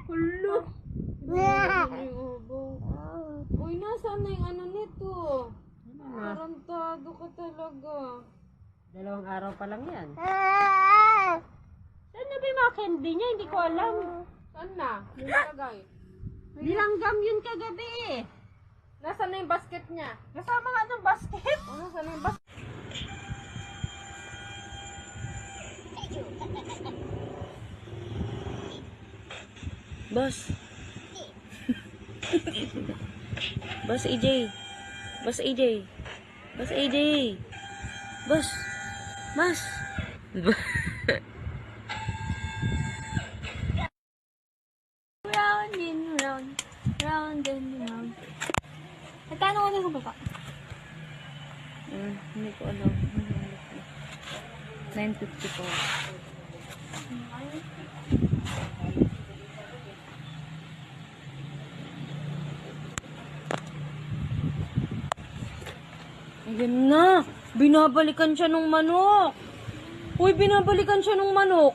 Hulo. Uy, nasaan na yung ano nito? Tarantado ka talaga. 2 araw pa lang yan. Saan na ba yung mga candy niya? Hindi ko alam. Saan na? Nilagay. Nilanggam yun kagabi eh. Nasaan na yung basket niya? Kasama nga ng basket. Nasaan na yung basket? Boss. Boss AJ. Boss AJ. Boss AJ. Boss. Mas. Round and round. Round and round. Nagkano ko na sa baba? Hindi ko alam. 9.50 po. Ayan na. Binabalikan siya ng manok. Uy, binabalikan siya ng manok.